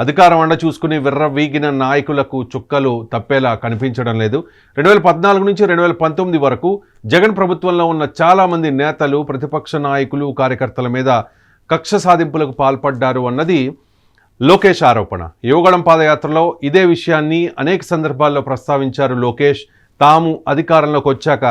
అధికారం అండ చూసుకుని విర్రవీగిన నాయకులకు చుక్కలు తప్పేలా కనిపించడం లేదు. 2014 నుంచి 2019 వరకు జగన్ ప్రభుత్వంలో ఉన్న చాలామంది నేతలు, ప్రతిపక్ష నాయకులు, కార్యకర్తల మీద కక్ష సాధింపులకు పాల్పడ్డారు అన్నది లోకేష్ ఆరోపణ. యువగళం పాదయాత్రలో ఇదే విషయాన్ని అనేక సందర్భాల్లో ప్రస్తావించారు లోకేష్. తాము అధికారంలోకి వచ్చాక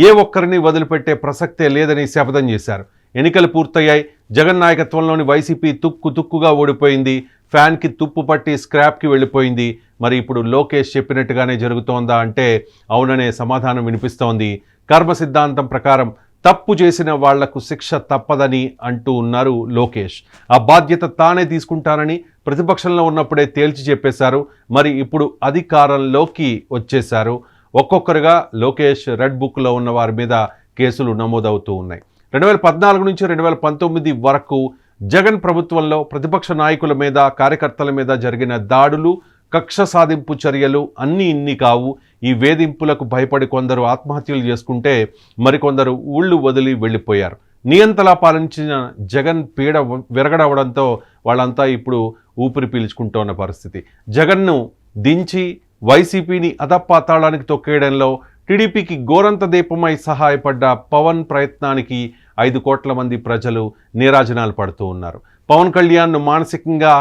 ఏ ఒక్కరిని వదిలిపెట్టే ప్రసక్తే లేదని శపథం చేశారు. ఎన్నికలు పూర్తయ్యాయి. జగన్ నాయకత్వంలోని వైసీపీ తుక్కుగా ఓడిపోయింది. ఫ్యాన్కి తుప్పు పట్టి స్క్రాప్కి వెళ్ళిపోయింది. మరి ఇప్పుడు లోకేష్ చెప్పినట్టుగానే జరుగుతోందా అంటే అవుననే సమాధానం వినిపిస్తోంది. కర్మ సిద్ధాంతం ప్రకారం తప్పు చేసిన వాళ్లకు శిక్ష తప్పదని అంటూ ఉన్నారు లోకేష్. ఆ బాధ్యత తానే తీసుకుంటానని ప్రతిపక్షంలో ఉన్నప్పుడే తేల్చి చెప్పేశారు. మరి ఇప్పుడు అధికారంలోకి వచ్చేశారు. ఒక్కొక్కరుగా లోకేష్ రెడ్ బుక్లో ఉన్న వారి మీద కేసులు నమోదవుతూ ఉన్నాయి. 2014 నుంచి 2019 వరకు జగన్ ప్రభుత్వంలో ప్రతిపక్ష నాయకుల మీద, కార్యకర్తల మీద జరిగిన దాడులు, కక్ష సాధింపు చర్యలు అన్నీ ఇన్ని కావు. ఈ వేధింపులకు భయపడి కొందరు ఆత్మహత్యలు చేసుకుంటే మరికొందరు ఊళ్ళు వదిలి వెళ్ళిపోయారు. నియంతలా పాలించిన జగన్ పీడ విరగడవడంతో వాళ్ళంతా ఇప్పుడు ఊపిరి పీల్చుకుంటోన్న పరిస్థితి. జగన్ను దించి వైసీపీని అధపాతాళానికి తొక్కేయడంలో టీడీపీకి గోరంత దీపమై సహాయపడ్డ పవన్ ప్రయత్నానికి 5 కోట్ల మంది ప్రజలు నీరాజనాలు పడుతూ ఉన్నారు. పవన్ కళ్యాణ్ను మానసికంగా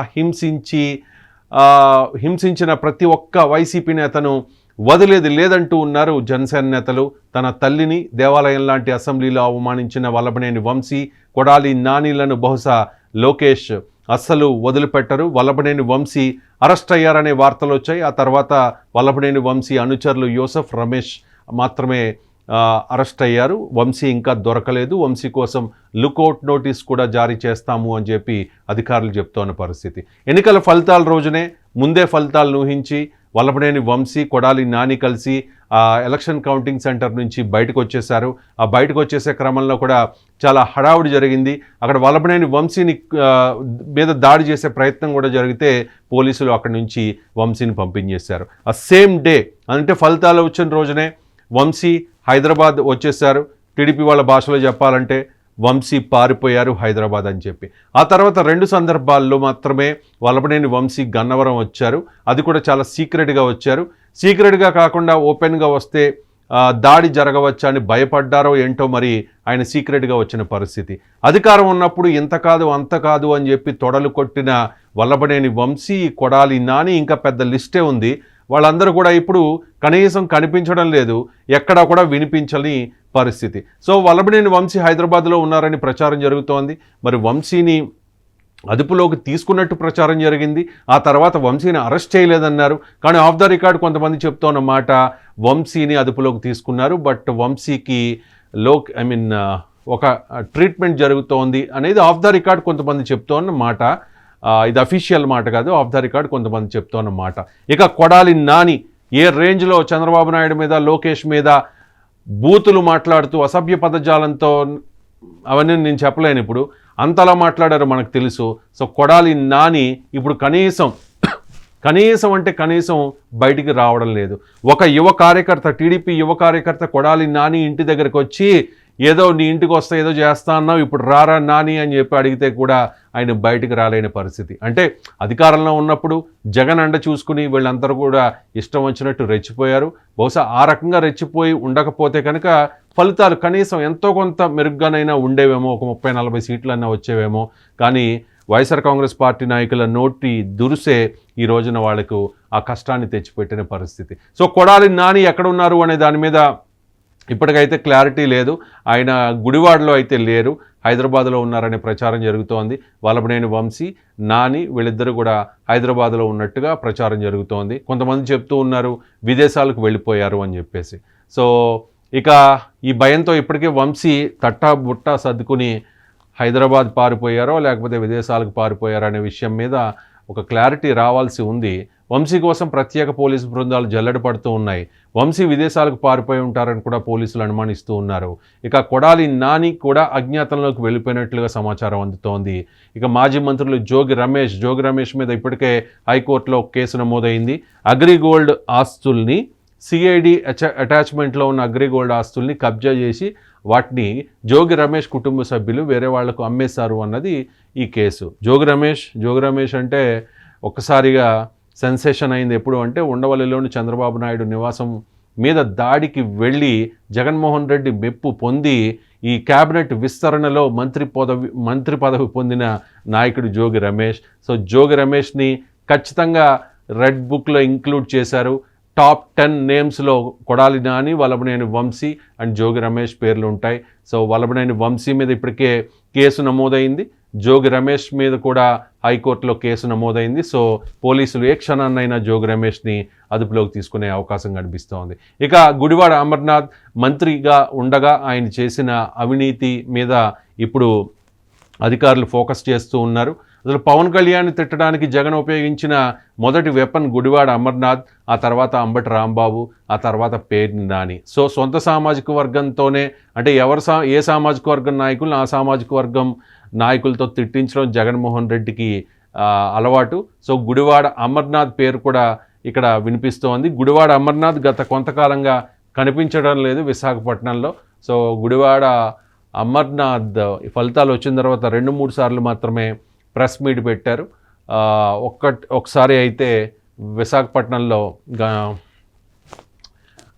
హింసించిన ప్రతి ఒక్క వైసీపీ నేతను వదిలేది లేదంటూ ఉన్నారు జనసేన నేతలు. తన తల్లిని దేవాలయం లాంటి అసెంబ్లీలో అవమానించిన వల్లభనేని వంశీ, కొడాలి నానీలను బహుశా లోకేష్ అస్సలు వదిలిపెట్టరు. వల్లభనేని వంశీ అరెస్ట్ అయ్యారనే వార్తలు వచ్చాయి. ఆ తర్వాత వల్లభనేని వంశీ అనుచరులు యూసఫ్, రమేష్ మాత్రమే అరెస్ట్ అయ్యారు. వంశీ ఇంకా దొరకలేదు. వంశీ కోసం లుకౌట్ నోటీస్ కూడా జారీ చేస్తాము అని చెప్పి అధికారులు చెప్తోన్న పరిస్థితి. ఎన్నికల ఫలితాల రోజునే ముందే ఫలితాలను ఊహించి వల్లభనేని వంశీ, కొడాలి నాని కలిసి ఎలక్షన్ కౌంటింగ్ సెంటర్ నుంచి బయటకు వచ్చేశారు. ఆ బయటకు వచ్చేసే క్రమంలో కూడా చాలా హడావుడి జరిగింది. అక్కడ వల్లభనేని వంశీని మీద దాడి చేసే ప్రయత్నం కూడా జరిగితే పోలీసులు అక్కడి నుంచి వంశీని పంపించేశారు. ఆ సేమ్ డే అంటే ఫలితాలు వచ్చిన రోజునే వంశీ హైదరాబాద్ వచ్చేసారు. టీడీపీ వాళ్ళ భాషలో చెప్పాలంటే వంశీ పారిపోయారు హైదరాబాద్ అని చెప్పి. ఆ తర్వాత 2 సందర్భాల్లో మాత్రమే వల్లభనేని వంశీ గన్నవరం వచ్చారు. అది కూడా చాలా సీక్రెట్గా వచ్చారు. సీక్రెట్గా కాకుండా ఓపెన్గా వస్తే దాడి జరగవచ్చా అని భయపడ్డారో ఏంటో మరి ఆయన సీక్రెట్గా వచ్చిన పరిస్థితి. అధికారం ఉన్నప్పుడు ఇంత కాదు అంత కాదు అని చెప్పి తొడలు కొట్టిన వల్లభనేని వంశీ, కొడాలి నాని, ఇంకా పెద్ద లిస్టే ఉంది. వాళ్ళందరూ కూడా ఇప్పుడు కనీసం కనిపించడం లేదు, ఎక్కడా కూడా వినిపించని పరిస్థితి. సో వల్లభనేని వంశీ హైదరాబాద్లో ఉన్నారని ప్రచారం జరుగుతోంది. మరి వంశీని అదుపులోకి తీసుకున్నట్టు ప్రచారం జరిగింది. ఆ తర్వాత వంశీని అరెస్ట్ చేయలేదన్నారు. కానీ ఆఫ్ ద రికార్డ్ కొంతమంది చెప్తున్న మాట వంశీని అదుపులోకి తీసుకున్నారు. బట్ వంశీకి ఒక ట్రీట్మెంట్ జరుగుతోంది అనేది ఆఫ్ ద రికార్డ్ కొంతమంది చెప్తున్న మాట. ఇది అఫీషియల్ మాట కాదు, ఆఫ్ ద రికార్డ్ కొంతమంది చెప్తున్న మాట. ఇక కొడాలి నాని ఏ రేంజ్లో చంద్రబాబు నాయుడు మీద, లోకేష్ మీద బూతులు మాట్లాడుతూ అసభ్య పదజాలంతో, అవన్నీ నేను చెప్పలేను ఇప్పుడు, అంతలా మాట్లాడారు మనకు తెలుసు. సో కొడాలి నాని ఇప్పుడు కనీసం అంటే కనీసం బయటికి రావడం లేదు. ఒక యువ కార్యకర్త, టీడీపీ యువ కార్యకర్త కొడాలి నాని ఇంటి దగ్గరికి వచ్చి ఏదో నీ ఇంటికి వస్తే ఏదో చేస్తా అన్నావు, ఇప్పుడు రారా నాని అని చెప్పి అడిగితే కూడా ఆయన బయటికి రాలేని పరిస్థితి. అంటే అధికారంలో ఉన్నప్పుడు జగన్ అండ చూసుకుని వీళ్ళందరూ కూడా ఇష్టం వచ్చినట్టు రెచ్చిపోయారు. బహుశా ఆ రకంగా రెచ్చిపోయి ఉండకపోతే కనుక ఫలితాలు కనీసం ఎంతో కొంత మెరుగ్గానైనా ఉండేవేమో, ఒక 30-40 సీట్లన్నా వచ్చేవేమో. కానీ వైఎస్ఆర్ కాంగ్రెస్ పార్టీ నాయకుల నోటి దురుసే ఈ రోజున వాళ్లకు ఆ కష్టాన్ని తెచ్చిపెట్టిన పరిస్థితి. సో కొడాలి నాని ఎక్కడున్నారు అనే దాని మీద ఇప్పటికైతే క్లారిటీ లేదు. ఆయన గుడివాడలో అయితే లేరు, హైదరాబాద్లో ఉన్నారనే ప్రచారం జరుగుతోంది. వల్లభనేని వంశీ, నాని వీళ్ళిద్దరూ కూడా హైదరాబాద్లో ఉన్నట్టుగా ప్రచారం జరుగుతోంది. కొంతమంది చెప్తూ ఉన్నారు విదేశాలకు వెళ్ళిపోయారు అని చెప్పేసి. సో ఇక ఈ భయంతో ఇప్పటికే వంశీ తట్టా బుట్టా సర్దుకుని హైదరాబాద్ పారిపోయారో లేకపోతే విదేశాలకు పారిపోయారో అనే విషయం మీద ఒక క్లారిటీ రావాల్సి ఉంది. వంశీ కోసం ప్రత్యేక పోలీసు బృందాలు జల్లెడ పడుతూ ఉన్నాయి. వంశీ విదేశాలకు పారిపోయి ఉంటారని కూడా పోలీసులు అనుమానిస్తూ ఉన్నారు. ఇక కొడాలి నాని కూడా అజ్ఞాతంలోకి వెళ్ళిపోయినట్లుగా సమాచారం అందుతోంది. ఇక మాజీ మంత్రులు జోగి రమేష్ మీద ఇప్పటికే హైకోర్టులో కేసు నమోదైంది. అగ్రిగోల్డ్ ఆస్తుల్ని, సిఐడి అటాచ్మెంట్లో ఉన్న అగ్రిగోల్డ్ ఆస్తుల్ని కబ్జా చేసి వాటిని జోగి రమేష్ కుటుంబ సభ్యులు వేరే వాళ్లకు అమ్మేశారు అన్నది ఈ కేసు. జోగి రమేష్ అంటే ఒక్కసారిగా సెన్సేషన్ అయింది. ఎప్పుడు అంటే ఉండవల్లిలోని చంద్రబాబు నాయుడు నివాసం మీద దాడికి వెళ్ళి జగన్మోహన్ రెడ్డి మెప్పు పొంది ఈ క్యాబినెట్ విస్తరణలో మంత్రి పదవి పొందిన నాయకుడు జోగి రమేష్. సో జోగి రమేష్ని ఖచ్చితంగా రెడ్ బుక్లో ఇంక్లూడ్ చేశారు. టాప్ 10 నేమ్స్లో కొడాలి నాని, వల్లభనేని వంశీ అండ్ జోగి రమేష్ పేర్లు ఉంటాయి. సో వల్లభనేని వంశీ మీద ఇప్పటికే కేసు నమోదైంది. జోగి రమేష్ మీద కూడా హైకోర్టులో కేసు నమోదైంది. సో పోలీసులు ఏ క్షణాన్నైనా జోగి రమేష్ని అదుపులోకి తీసుకునే అవకాశం కనిపిస్తోంది. ఇక గుడివాడ అమర్నాథ్ మంత్రిగా ఉండగా ఆయన చేసిన అవినీతి మీద ఇప్పుడు అధికారులు ఫోకస్ చేస్తూ ఉన్నారు. అసలు పవన్ కళ్యాణ్ తిట్టడానికి జగన్ ఉపయోగించిన మొదటి వెపన్ గుడివాడ అమర్నాథ్, ఆ తర్వాత అంబటి రాంబాబు, ఆ తర్వాత పేర్ని నాని. సో సొంత సామాజిక వర్గంతోనే అంటే ఏ సామాజిక వర్గం నాయకులు ఆ సామాజిక వర్గం నాయకులతో తిట్టించడం జగన్మోహన్ రెడ్డికి అలవాటు. సో గుడివాడ అమర్నాథ్ పేరు కూడా ఇక్కడ వినిపిస్తోంది. గుడివాడ అమర్నాథ్ గత కొంతకాలంగా కనిపించడం లేదు విశాఖపట్నంలో. సో గుడివాడ అమర్నాథ్ ఫలితాలు వచ్చిన తర్వాత 2-3 సార్లు మాత్రమే ప్రెస్ మీట్ పెట్టారు. ఒకసారి అయితే విశాఖపట్నంలో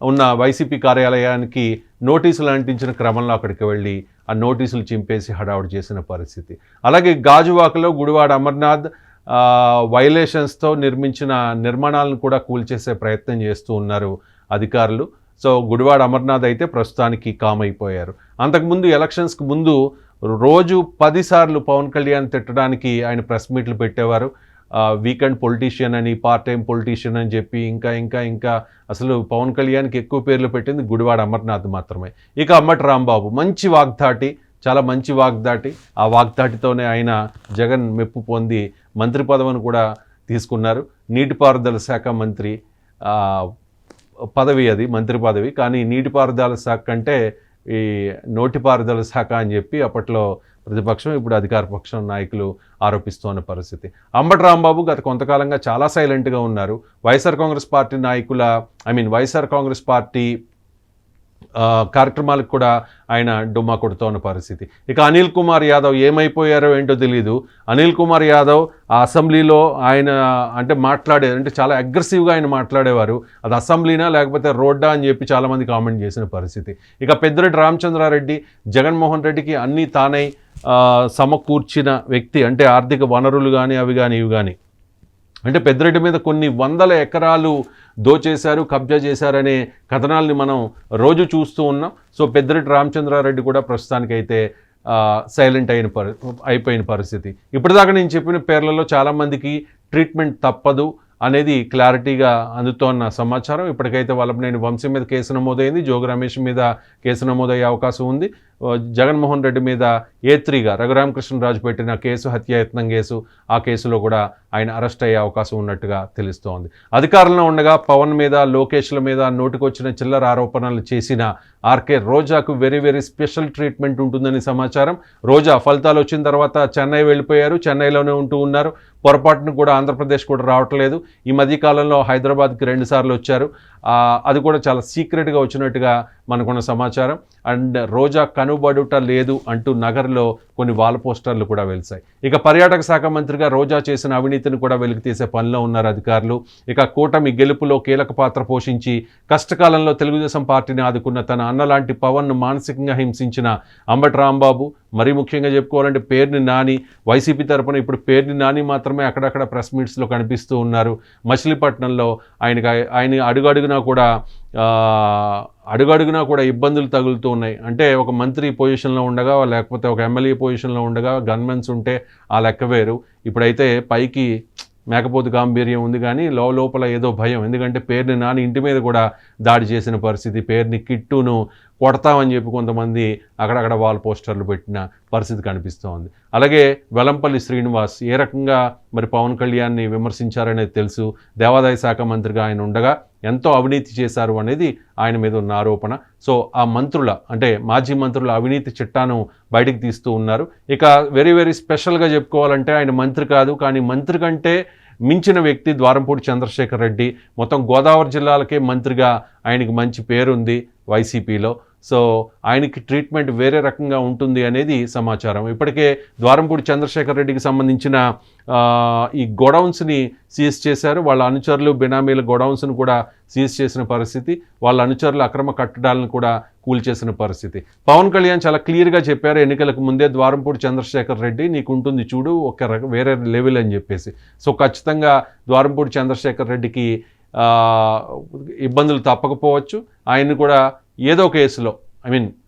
ఉన్న వైసీపీ కార్యాలయానికి నోటీసులు అంటించిన క్రమంలో అక్కడికి వెళ్ళి ఆ నోటీసులు చింపేసి హడావుడి చేసిన పరిస్థితి. అలాగే గాజువాకలో గుడివాడ అమర్నాథ్ వైలేషన్స్తో నిర్మించిన నిర్మాణాలను కూడా కూల్చేసే ప్రయత్నం చేస్తూ ఉన్నారు అధికారులు. సో గుడివాడ అమర్నాథ్ అయితే ప్రస్తుతానికి కామ్ అయిపోయారు. అంతకుముందు ఎలక్షన్స్కి ముందు రోజు 10 సార్లు పవన్ కళ్యాణ్ తిట్టడానికి ఆయన ప్రెస్ మీట్లు పెట్టేవారు. వీకెండ్ పొలిటీషియన్ అని, పార్ట్ టైం పొలిటీషియన్ అని చెప్పి ఇంకా అసలు పవన్ కళ్యాణ్కి ఎక్కువ పేర్లు పెట్టింది గుడివాడ అమర్నాథ్ మాత్రమే. ఇక అంబటి రాంబాబు మంచి వాగ్దాటి, చాలా మంచి వాగ్దాటి. ఆ వాగ్దాటితోనే ఆయన జగన్ మెప్పు పొంది మంత్రి పదవిని కూడా తీసుకున్నారు. నీటిపారుదల శాఖ మంత్రి పదవి, అది మంత్రి పదవి. కానీ నీటిపారుదల శాఖ అంటే ఈ నోటిపారుదల శాఖ అని చెప్పి అప్పట్లో ప్రతిపక్షం, ఇప్పుడు అధికార పక్షం నాయకులు ఆరోపిస్తున్న పరిస్థితి. అంబటి రాంబాబు గత కొంతకాలంగా చాలా సైలెంట్గా ఉన్నారు. వైఎస్ఆర్ కాంగ్రెస్ పార్టీ కార్యక్రమాలకు కూడా ఆయన డుమ్మా కొడుతున్న పరిస్థితి. ఇక అనిల్ కుమార్ యాదవ్ ఏమైపోయారో ఏంటో తెలియదు. అనిల్ కుమార్ యాదవ్ ఆ అసెంబ్లీలో ఆయన అంటే చాలా అగ్రెసివ్గా ఆయన మాట్లాడేవారు. అది అసెంబ్లీనా లేకపోతే రోడ్డా అని చెప్పి చాలామంది కామెంట్ చేసిన పరిస్థితి. ఇక పెద్దిరెడ్డి రామచంద్రారెడ్డి జగన్మోహన్ రెడ్డికి అన్నీ తానై సమకూర్చిన వ్యక్తి. అంటే ఆర్థిక వనరులు కానీ అవి కానీ ఇవి కానీ. అంటే పెద్దిరెడ్డి మీద కొన్ని 100 ఎకరాలు దోచేశారు, కబ్జా చేశారనే కథనాల్ని మనం రోజు చూస్తూ ఉన్నాం. సో పెద్దిరెడ్డి రామచంద్రారెడ్డి కూడా ప్రస్తుతానికైతే సైలెంట్ అయిపోయిన పరిస్థితి. ఇప్పటిదాకా నేను చెప్పిన పేర్లలో చాలామందికి ట్రీట్మెంట్ తప్పదు అనేది క్లారిటీగా అందుతోన్న సమాచారం. ఇప్పటికైతే వల్లభనేని వంశీ మీద కేసు నమోదైంది, జోగి రమేష్ మీద కేసు నమోదయ్యే అవకాశం ఉంది. జగన్మోహన్ రెడ్డి మీద A3గా రఘురామకృష్ణరాజు పెట్టిన కేసు, హత్యాయత్నం కేసు, ఆ కేసులో కూడా ఆయన అరెస్ట్ అయ్యే అవకాశం ఉన్నట్టుగా తెలుస్తోంది. అధికారంలో ఉండగా పవన్ మీద, లోకేష్ల మీద నోటికొచ్చిన చిల్లర ఆరోపణలు చేసిన ఆర్కే రోజాకు వెరీ స్పెషల్ ట్రీట్మెంట్ ఉంటుందని సమాచారం. రోజా ఫలితాలు వచ్చిన తర్వాత చెన్నై వెళ్ళిపోయారు, చెన్నైలోనే ఉంటూ ఉన్నారు. పొరపాటును కూడా ఆంధ్రప్రదేశ్ కూడా రావట్లేదు. ఈ మధ్యకాలంలో హైదరాబాద్కి 2 సార్లు వచ్చారు. అది కూడా చాలా సీక్రెట్గా వచ్చినట్టుగా మనకున్న సమాచారం. అండ్ రోజా కనుబడుట లేదు అంటూ నగర్లో కొన్ని వాల్ పోస్టర్లు కూడా వెలిశాయి. ఇక పర్యాటక శాఖ మంత్రిగా రోజా చేసిన అవినీతిని కూడా వెలికితీసే పనిలో ఉన్నారు అధికారులు. ఇక కూటమి గెలుపులో కీలక పాత్ర పోషించి కష్టకాలంలో తెలుగుదేశం పార్టీని ఆదుకున్న తన అన్నలాంటి పవన్ను మానసికంగా హింసించిన అంబటి రాంబాబు, మరీ ముఖ్యంగా చెప్పుకోవాలంటే పేర్ని నాని, వైసీపీ తరపున ఇప్పుడు పేర్ని నాని మాత్రమే అక్కడక్కడ ప్రెస్ మీట్స్లో కనిపిస్తూ ఉన్నారు. మచిలీపట్నంలో ఆయన అడుగడుగునా కూడా ఇబ్బందులు తగులుతూ ఉన్నాయి. అంటే ఒక మంత్రి పొజిషన్లో ఉండగా లేకపోతే ఒక ఎమ్మెల్యే పొజిషన్లో ఉండగా గన్మెన్స్ ఉంటే ఆ లెక్క వేరు. ఇప్పుడైతే పైకి మేకపోతు గాంభీర్యం ఉంది కానీ లోపల ఏదో భయం. ఎందుకంటే పేర్ని నాని ఇంటి మీద కూడా దాడి చేసిన పరిస్థితి, పేర్ని కిట్టును కొడతామని చెప్పి కొంతమంది అక్కడక్కడ వాల్ పోస్టర్లు పెట్టిన పరిస్థితి కనిపిస్తోంది. అలాగే వెల్లంపల్లి శ్రీనివాస్ ఏ రకంగా మరి పవన్ కళ్యాణ్ని విమర్శించారనేది తెలుసు. దేవాదాయ శాఖ మంత్రిగా ఆయన ఉండగా ఎంతో అవినీతి చేశారు అనేది ఆయన మీద ఉన్న ఆరోపణ. సో ఆ మాజీ మంత్రుల అవినీతి చిట్టాను బయటికి తీస్తూ ఉన్నారు. ఇక వెరీ స్పెషల్గా చెప్పుకోవాలంటే ఆయన మంత్రి కాదు, కానీ మంత్రి కంటే మించిన వ్యక్తి ద్వారంపూడి చంద్రశేఖర్ రెడ్డి. మొత్తం గోదావరి జిల్లాలకే మంత్రిగా ఆయనకి మంచి పేరుంది వైసీపీలో. సో ఆయనకి ట్రీట్మెంట్ వేరే రకంగా ఉంటుంది అనేది సమాచారం. ఇప్పటికే ద్వారంపూడి చంద్రశేఖర్ రెడ్డికి సంబంధించిన ఈ గోడౌన్స్ని సీజ్ చేశారు. వాళ్ళ అనుచరులు బినామీల గోడౌన్స్ను కూడా సీజ్ చేసిన పరిస్థితి, వాళ్ళ అనుచరులు అక్రమ కట్టడాలను కూడా కూల్చేసిన పరిస్థితి. పవన్ కళ్యాణ్ చాలా క్లియర్గా చెప్పారు ఎన్నికలకు ముందే, ద్వారంపూడి చంద్రశేఖర్ రెడ్డి నీకు ఉంటుంది చూడు ఒక వేరే లెవెల్ అని చెప్పేసి. సో ఖచ్చితంగా ద్వారంపూడి చంద్రశేఖర్ రెడ్డికి ఇబ్బందులు తప్పకపోవచ్చు. ఆయన్ని కూడా ఏదో కేసులో,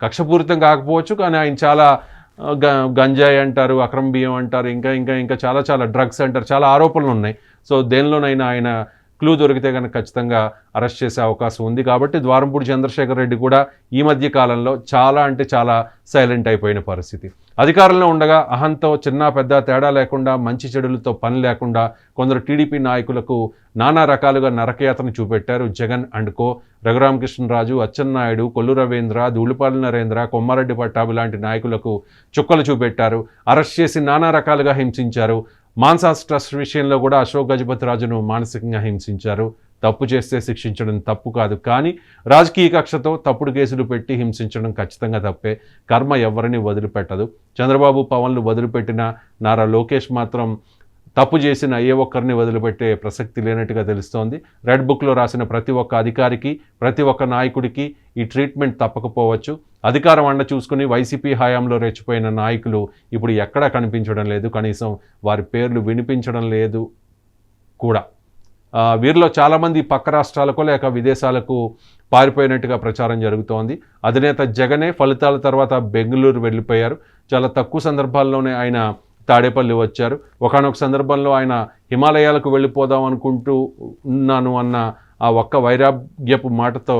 కక్షపూరితం కాకపోవచ్చు, కానీ ఆయన చాలా గంజాయి అంటారు, అక్రమ బియ్యం అంటారు, ఇంకా చాలా డ్రగ్స్ అంటారు, చాలా ఆరోపణలు ఉన్నాయి. సో దేనిలోనైనా ఆయన క్లూ దొరికితే కనుక ఖచ్చితంగా అరెస్ట్ చేసే అవకాశం ఉంది. కాబట్టి ద్వారంపూడి చంద్రశేఖర్ రెడ్డి కూడా ఈ మధ్య కాలంలో చాలా సైలెంట్ అయిపోయిన పరిస్థితి. అధికారంలో ఉండగా అహంతో చిన్న పెద్ద తేడా లేకుండా, మంచి చెడులతో పని లేకుండా కొందరు టీడీపీ నాయకులకు నానా రకాలుగా నరకయాతను చూపెట్టారు జగన్ అండ్ కో. రఘురామకృష్ణరాజు, అచ్చెన్నాయుడు, కొల్లు రవీంద్ర, ధూళిపాల నరేంద్ర, కొమ్మారెడ్డి పట్టాభి లాంటి నాయకులకు చుక్కలు చూపెట్టారు. అరెస్ట్ చేసి నానా రకాలుగా హింసించారు. మాన్సాస్ ట్రస్ట్ విషయంలో కూడా అశోక్ గజపతిరాజును మానసికంగా హింసించారు. తప్పు చేస్తే శిక్షించడం తప్పు కాదు, కానీ రాజకీయ కక్షతో తప్పుడు కేసులు పెట్టి హింసించడం ఖచ్చితంగా తప్పే. కర్మ ఎవరిని వదిలిపెట్టదు. చంద్రబాబు, పవన్లు వదిలిపెట్టిన నారా లోకేష్ మాత్రం తప్పు చేసిన ఏ ఒక్కరిని వదిలిపెట్టే ప్రసక్తి లేనట్టుగా తెలుస్తోంది. రెడ్ బుక్లో రాసిన ప్రతి ఒక్క అధికారికి, ప్రతి ఒక్క నాయకుడికి ఈ ట్రీట్మెంట్ తప్పకపోవచ్చు. అధికారం అండ చూసుకుని వైసీపీ హయాంలో రెచ్చిపోయిన నాయకులు ఇప్పుడు ఎక్కడా కనిపించడం లేదు, కనీసం వారి పేర్లు వినిపించడం లేదు కూడా. వీరిలో చాలామంది పక్క రాష్ట్రాలకు లేక విదేశాలకు పారిపోయినట్టుగా ప్రచారం జరుగుతోంది. అధినేత జగనే ఫలితాల తర్వాత బెంగళూరు వెళ్ళిపోయారు. చాలా తక్కువ సందర్భాల్లోనే ఆయన తాడేపల్లి వచ్చారు. ఒకానొక సందర్భంలో ఆయన హిమాలయాలకు వెళ్ళిపోదాం అనుకుంటూ ఉన్నాను అన్న ఆ ఒక్క వైరాగ్యపు మాటతో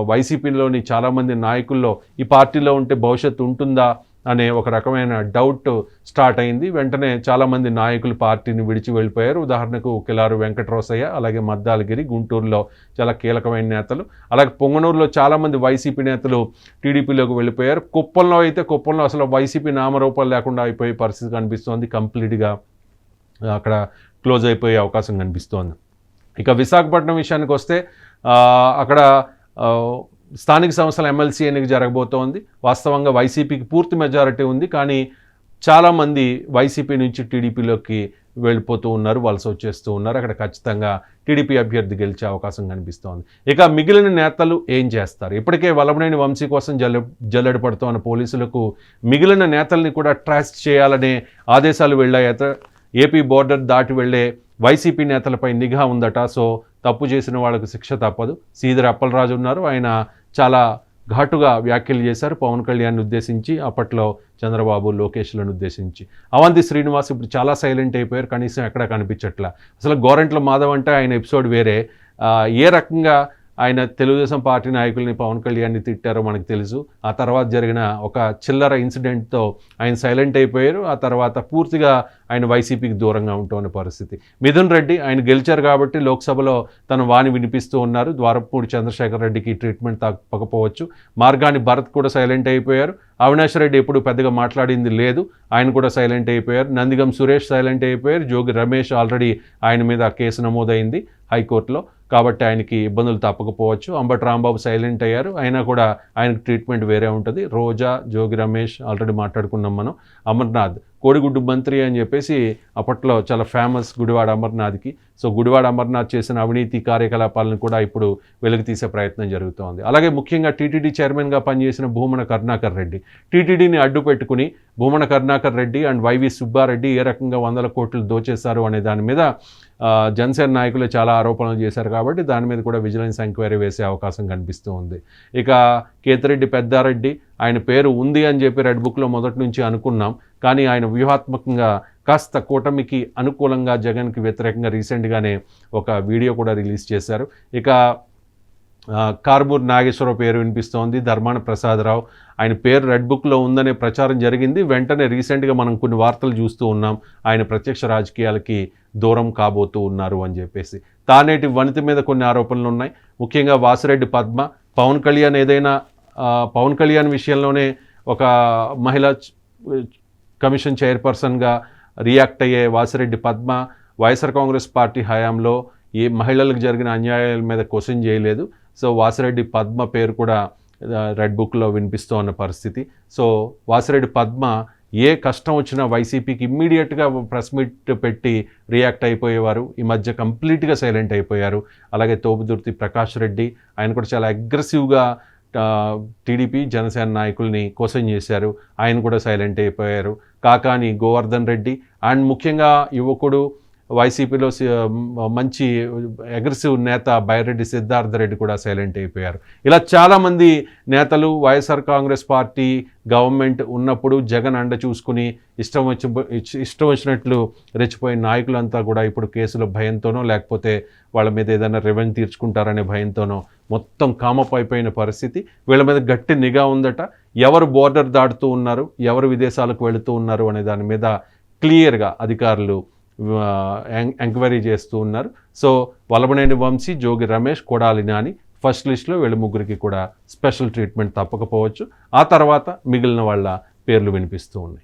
వైసీపీలోని చాలామంది నాయకుల్లో ఈ పార్టీలో ఉంటే భవిష్యత్తు ఉంటుందా అనే ఒక రకమైన డౌట్ స్టార్ట్ అయింది. వెంటనే చాలామంది నాయకులు పార్టీని విడిచి వెళ్ళిపోయారు. ఉదాహరణకు కిలారు వెంకటరోసయ్య, అలాగే మద్దాలగిరి, గుంటూరులో చాలా కీలకమైన నేతలు, అలాగే పొంగనూరులో చాలామంది వైసీపీ నేతలు టీడీపీలోకి వెళ్ళిపోయారు. కుప్పంలో అసలు వైసీపీ నామరూపాలు లేకుండా అయిపోయే పరిస్థితి కనిపిస్తోంది. కంప్లీట్గా అక్కడ క్లోజ్ అయిపోయే అవకాశం కనిపిస్తోంది. ఇక విశాఖపట్నం విషయానికి వస్తే అక్కడ స్థానిక సంస్థల ఎమ్మెల్సీ ఎన్నిక జరగబోతోంది. వాస్తవంగా వైసీపీకి పూర్తి మెజారిటీ ఉంది, కానీ చాలామంది వైసీపీ నుంచి టీడీపీలోకి వెళ్ళిపోతూ ఉన్నారు, వలస వచ్చేస్తూ ఉన్నారు. అక్కడ ఖచ్చితంగా టీడీపీ అభ్యర్థి గెలిచే అవకాశం కనిపిస్తోంది. ఇక మిగిలిన నేతలు ఏం చేస్తారు? ఇప్పటికే వల్లభనేని వంశీ కోసం జల్లెడ పడుతున్న పోలీసులకు మిగిలిన నేతల్ని కూడా ట్రాస్ చేయాలనే ఆదేశాలు వెళ్ళాయి. ఏపీ బోర్డర్ దాటి వెళ్లే వైసీపీ నేతలపై నిఘా ఉందట. సో తప్పు చేసిన వాళ్ళకు శిక్ష తప్పదు. సీదర్ అప్పలరాజు ఉన్నారు, ఆయన చాలా ఘాటుగా వ్యాఖ్యలు చేశారు పవన్ కళ్యాణ్ని ఉద్దేశించి, అప్పట్లో చంద్రబాబు, లోకేష్లను ఉద్దేశించి. అవంతి శ్రీనివాస్ ఇప్పుడు చాలా సైలెంట్ అయిపోయారు, కనీసం ఎక్కడ కనిపించట్లా. అసలు గోరంట్ల మాధవ్ అంటే ఆయన ఎపిసోడ్ వేరే. ఏ రకంగా ఆయన తెలుగుదేశం పార్టీ నాయకుల్ని, పవన్ కళ్యాణ్ని తిట్టారో మనకు తెలుసు. ఆ తర్వాత జరిగిన ఒక చిల్లర ఇన్సిడెంట్తో ఆయన సైలెంట్ అయిపోయారు. ఆ తర్వాత పూర్తిగా ఆయన వైసీపీకి దూరంగా ఉంటున్న పరిస్థితి. మిథున్ రెడ్డి ఆయన గెలిచారు కాబట్టి లోక్సభలో తన వాణి వినిపిస్తూ ఉన్నారు. ద్వారంపూడి చంద్రశేఖర్ రెడ్డికి ట్రీట్మెంట్ తప్పకపోవచ్చు. మార్గాని భరత్ కూడా సైలెంట్ అయిపోయారు. అవినాష్ రెడ్డి ఎప్పుడు పెద్దగా మాట్లాడింది లేదు, ఆయన కూడా సైలెంట్ అయిపోయారు. నందిగం సురేష్ సైలెంట్ అయిపోయారు. జోగి రమేష్ ఆల్రెడీ ఆయన మీద కేసు నమోదైంది హైకోర్టులో, కాబట్టి ఆయనకి ఇబ్బందులు తప్పకపోవచ్చు. అంబటి రాంబాబు సైలెంట్ అయ్యారు, అయినా కూడా ఆయనకు ట్రీట్మెంట్ వేరే ఉంటుంది. రోజా, జోగి రమేష్ ఆల్రెడీ మాట్లాడుకున్నాం మనం. అమర్నాథ్ కోడిగుడ్డు మంత్రి అని చెప్పేసి అప్పట్లో చాలా ఫేమస్ గుడివాడ అమర్నాథ్కి. సో గుడివాడ అమర్నాథ్ చేసిన అవినీతి కార్యకలాపాలను కూడా ఇప్పుడు వెలుగు తీసే ప్రయత్నం జరుగుతోంది. అలాగే ముఖ్యంగా టీటీడీ చైర్మన్గా పనిచేసిన భూమన కరుణాకర్ రెడ్డి, టీటీడీని అడ్డు పెట్టుకుని భూమన కరుణాకర్ రెడ్డి అండ్ వైవి సుబ్బారెడ్డి ఏ రకంగా 100 కోట్లు దోచేశారు అనే దాని మీద జనసేన నాయకులు చాలా ఆరోపణలు చేశారు. కాబట్టి దాని మీద కూడా విజిలెన్స్ ఎంక్వైరీ వేసే అవకాశం కనిపిస్తూ ఉంది. ఇక కేతిరెడ్డి పెద్దారెడ్డి, ఆయన పేరు ఉంది అని చెప్పి రెడ్ బుక్లో మొదటి నుంచి అనుకున్నాం, కానీ ఆయన వ్యూహాత్మకంగా కాస్త కూటమికి అనుకూలంగా, జగన్కి వ్యతిరేకంగా రీసెంట్గానే ఒక వీడియో కూడా రిలీజ్ చేశారు. ఇక కార్మూర్ నాగేశ్వరరావు పేరు వినిపిస్తోంది. ధర్మాన ప్రసాదరావు ఆయన పేరు రెడ్ బుక్లో ఉందనే ప్రచారం జరిగింది. వెంటనే రీసెంట్గా మనం కొన్ని వార్తలు చూస్తూ ఉన్నాం, ఆయన ప్రత్యక్ష రాజకీయాలకి దూరం కాబోతూ ఉన్నారు అని చెప్పేసి. తానేటి వనిత మీద కొన్ని ఆరోపణలు ఉన్నాయి. ముఖ్యంగా వాసిరెడ్డి పద్మ, పవన్ కళ్యాణ్ ఏదైనా పవన్ కళ్యాణ్ విషయంలోనే ఒక మహిళా కమిషన్ చైర్పర్సన్గా రియాక్ట్ అయ్యే వాసిరెడ్డి పద్మ వైఎస్ఆర్ కాంగ్రెస్ పార్టీ హయాంలో ఏ మహిళలకు జరిగిన అన్యాయాల మీద క్వశ్చన్ చేయలేదు. సో వాసిరెడ్డి పద్మ పేరు కూడా రెడ్ బుక్లో వినిపిస్తూ ఉన్న పరిస్థితి. సో వాసిరెడ్డి పద్మ ఏ కష్టం వచ్చినా వైసీపీకి ఇమ్మీడియట్గా ప్రెస్ మీట్ పెట్టి రియాక్ట్ అయిపోయేవారు. ఈ మధ్య కంప్లీట్గా సైలెంట్ అయిపోయారు. అలాగే తోపుదుర్తి ప్రకాష్ రెడ్డి, ఆయన కూడా చాలా అగ్రెసివ్గా టీడీపీ జనసేన నాయకుల్ని క్వశ్చన్ చేశారు. ఆయన కూడా సైలెంట్ అయిపోయారు. కాకాని గోవర్ధన్ రెడ్డి అండ్ ముఖ్యంగా యువకుడు వైసీపీలో మంచి అగ్రెసివ్ నేత బైరెడ్డి సిద్ధార్థ రెడ్డి కూడా సైలెంట్ అయిపోయారు. ఇలా చాలామంది నేతలు వైఎస్ఆర్ కాంగ్రెస్ పార్టీ గవర్నమెంట్ ఉన్నప్పుడు జగన్ అండ చూసుకుని ఇష్టం వచ్చినట్లు రెచ్చిపోయిన నాయకులంతా కూడా ఇప్పుడు కేసుల భయంతోనో లేకపోతే వాళ్ళ మీద ఏదైనా రెవెన్యూ తీర్చుకుంటారనే భయంతోనో మొత్తం కామప్ అయిపోయిన పరిస్థితి. వీళ్ళ మీద గట్టి నిఘా ఉందట. ఎవరు బోర్డర్ దాటుతూ ఉన్నారు, ఎవరు విదేశాలకు వెళుతూ ఉన్నారు అనే దాని మీద క్లియర్గా అధికారులు ఎంక్వైరీ చేస్తూ ఉన్నారు. సో వల్లభనేని వంశీ, జోగి రమేష్, కొడాలి నాని ఫస్ట్ లిస్ట్లో వీళ్ళ ముగ్గురికి కూడా స్పెషల్ ట్రీట్మెంట్ తప్పకపోవచ్చు. ఆ తర్వాత మిగిలిన వాళ్ళ పేర్లు వినిపిస్తూ ఉన్నాయి.